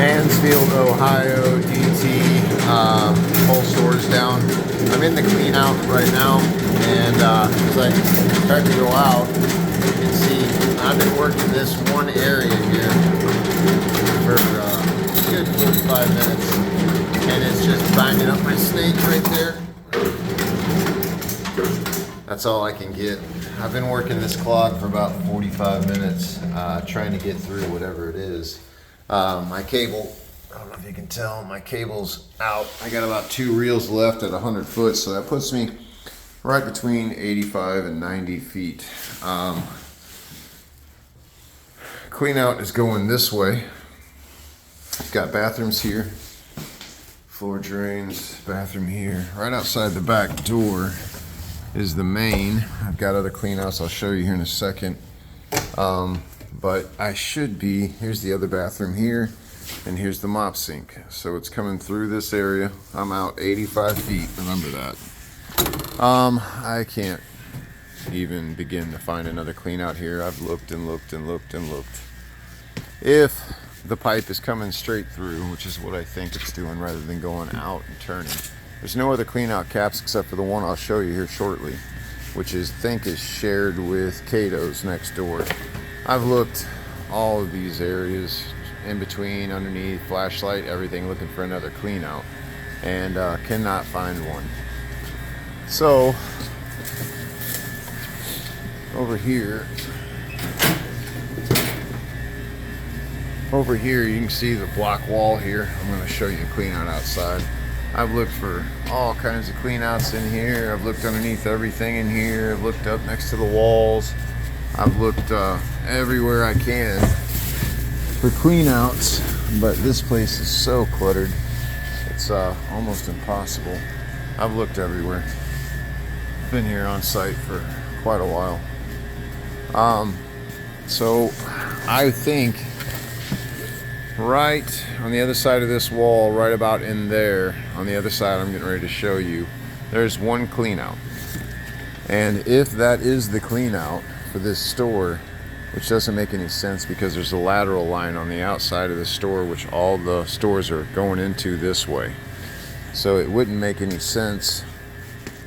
Mansfield, Ohio, DT, whole store's down. I'm in the clean out right now, and as I start to go out, you can see I've been working this one area here for a good 45 minutes, and it's just binding up my snake right there. That's all I can get. I've been working this clog for about 45 minutes, trying to get through whatever it is. My cable, I don't know if you can tell, my cable's out. I got about 2 reels left at 100 foot, so that puts me right between 85 and 90 feet. Clean out is going this way. Got bathrooms here, floor drains, bathroom here. Right outside the back door is the main. I've got other clean outs I'll show you here in a second. But I should be, here's the other bathroom here, and here's the mop sink. So it's coming through this area. I'm out 85 feet, remember that. I can't even begin to find another clean out here. I've looked and looked and looked and looked. If the pipe is coming straight through, which is what I think it's doing rather than going out and turning. There's no other clean out caps except for the one I'll show you here shortly, which is shared with Cato's next door. I've looked all of these areas, in between, underneath, flashlight, everything, looking for another clean out, and cannot find one. So over here you can see the block wall here. I'm going to show you a clean out outside. I've looked for all kinds of clean outs in here. I've looked underneath everything in here. I've looked up next to the walls. I've looked everywhere I can for clean outs, but this place is so cluttered, it's almost impossible. I've looked everywhere. Been here on site for quite a while. So I think right on the other side of this wall, right about in there, on the other side I'm getting ready to show you, there's one clean out. And if that is the clean out for this store, which doesn't make any sense because there's a lateral line on the outside of the store, which all the stores are going into this way. So it wouldn't make any sense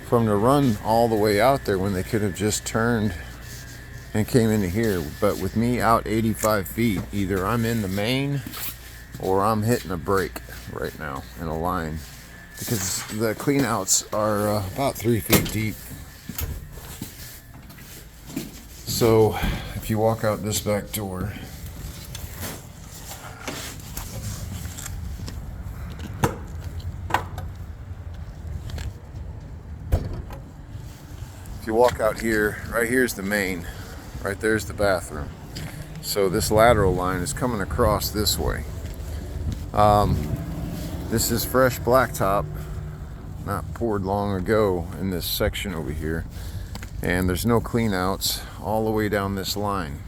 for them to run all the way out there when they could have just turned and came into here. But with me out 85 feet, either I'm in the main or I'm hitting a break right now in a line, because the clean outs are about 3 feet deep. So if you walk out this back door, if you walk out here, right here's the main, right there's the bathroom. So this lateral line is coming across this way. This is fresh blacktop, not poured long ago in this section over here. And there's no clean outs all the way down this line,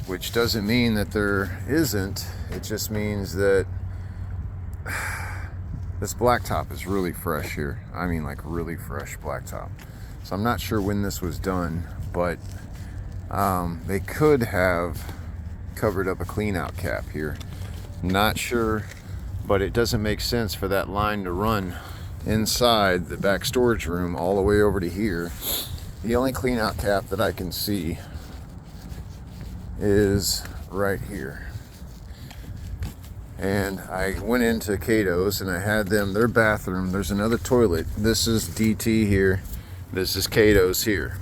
which doesn't mean that there isn't. It just means that this blacktop is really fresh here. I mean, like really fresh blacktop. So I'm not sure when this was done, but they could have covered up a clean out cap here. Not sure, but it doesn't make sense for that line to run inside the back storage room all the way over to here. The only clean out cap that I can see is right here. And I went into Cato's and I had them, their bathroom, there's another toilet. This is DT here. This is Cato's here.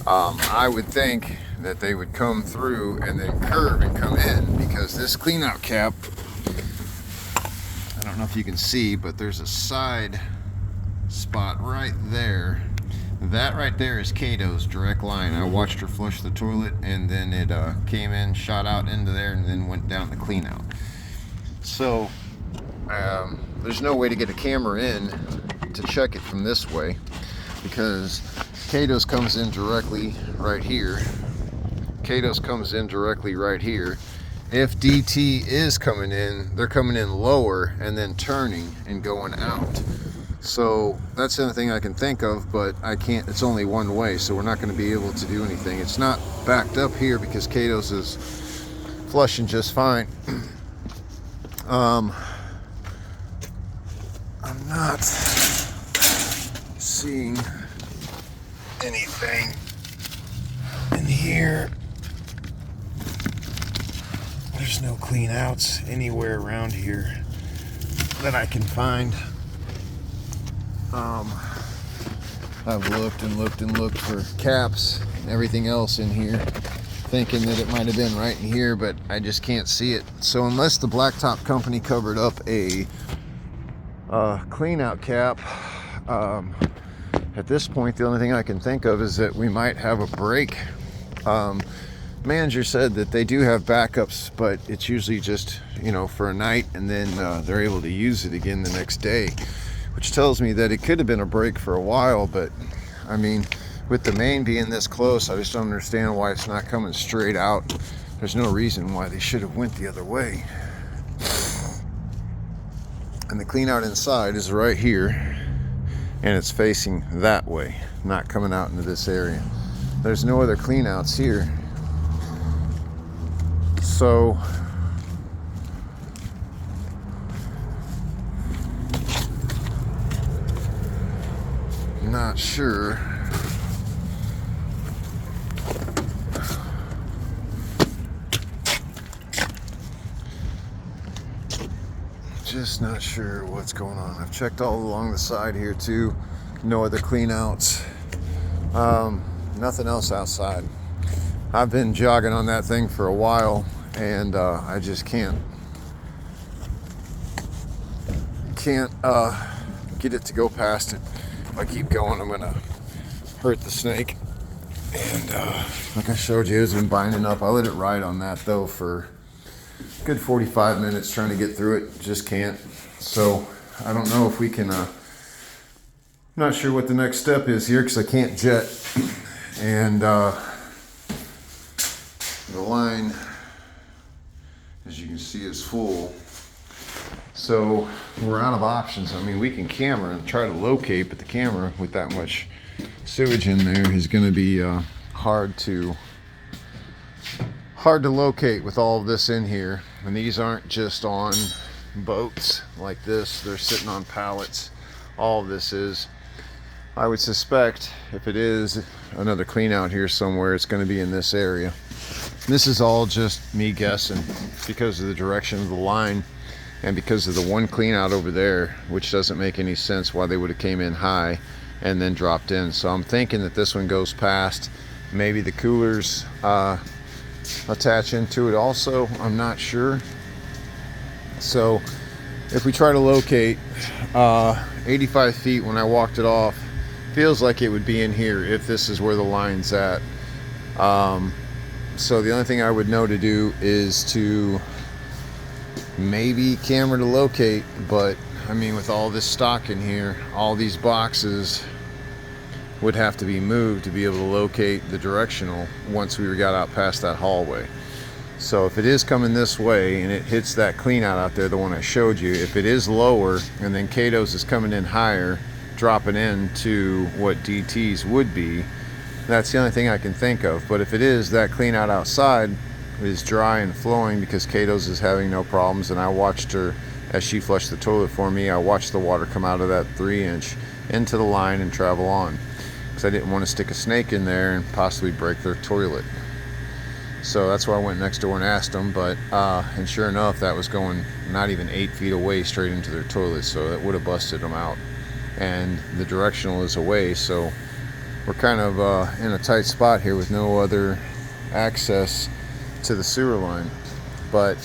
I would think that they would come through and then curve and come in, because this clean out cap, I don't know if you can see, but there's a side spot right there. That right there is Cato's direct line. I watched her flush the toilet, and then it came in, shot out into there, and then went down the clean out. So there's no way to get a camera in to check it from this way, because Cato's comes in directly right here. Cato's comes in directly right here. If DT is coming in, they're coming in lower and then turning and going out. So that's the only thing I can think of, but I can't, it's only one way, so we're not going to be able to do anything. It's not backed up here because Cato's is flushing just fine. I'm not seeing anything in here. There's no clean outs anywhere around here that I can find. I've looked and looked and looked for caps and everything else in here, thinking that it might have been right in here, but I just can't see it. So unless the blacktop company covered up a clean out cap, at this point the only thing I can think of is that we might have a break. Manager said that they do have backups, but it's usually just, you know, for a night, and then they're able to use it again the next day, which tells me that it could have been a break for a while. But I mean, with the main being this close, I just don't understand why it's not coming straight out. There's no reason why they should have went the other way. And the clean out inside is right here, and it's facing that way, not coming out into this area. There's no other clean outs here. So not sure. Just not sure what's going on. I've checked all along the side here too. No other clean outs. Nothing else outside. I've been jogging on that thing for a while, and I just can't get it to go past it. If I keep going, I'm gonna hurt the snake. And like I showed you, it's been binding up. I let it ride on that though for a good 45 minutes trying to get through it. Just can't. So I don't know if we can, I'm not sure what the next step is here, because I can't jet. And the line, as you can see, is full. So we're out of options. I mean, we can camera and try to locate, but the camera with that much sewage in there is going to be hard to locate with all of this in here. And these aren't just on boats like this, they're sitting on pallets. All of this is, I would suspect, if it is another clean out here somewhere, it's going to be in this area. This is all just me guessing because of the direction of the line and because of the one clean out over there, which doesn't make any sense why they would have came in high and then dropped in. So I'm thinking that this one goes past. Maybe the coolers attach into it also, I'm not sure. So if we try to locate 85 feet when I walked it off, feels like it would be in here if this is where the line's at. So the only thing I would know to do is to maybe camera to locate, but I mean, with all this stock in here, all these boxes would have to be moved to be able to locate the directional once we got out past that hallway. So if it is coming this way and it hits that clean out there, the one I showed you, if it is lower and then Cato's is coming in higher, dropping into what DT's would be, that's the only thing I can think of. But if it is that clean out outside is dry and flowing because Cato's is having no problems, and I watched her as she flushed the toilet for me, I watched the water come out of that 3-inch into the line and travel on, because I didn't want to stick a snake in there and possibly break their toilet. So that's why I went next door and asked them, but and sure enough, that was going not even 8 feet away straight into their toilet, so that would have busted them out. And the directional is away, so we're kind of in a tight spot here with no other access to the sewer line. But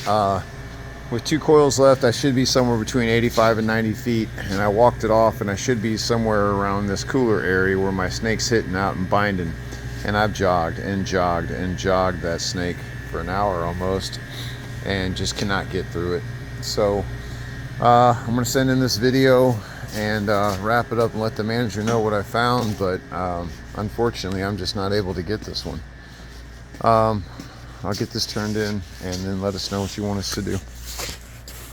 with 2 coils left, I should be somewhere between 85 and 90 feet, and I walked it off, and I should be somewhere around this cooler area where my snake's hitting out and binding. And I've jogged and jogged and jogged that snake for an hour almost, and just cannot get through it. So I'm going to send in this video and wrap it up and let the manager know what I found, but unfortunately I'm just not able to get this one. I'll get this turned in and then let us know what you want us to do.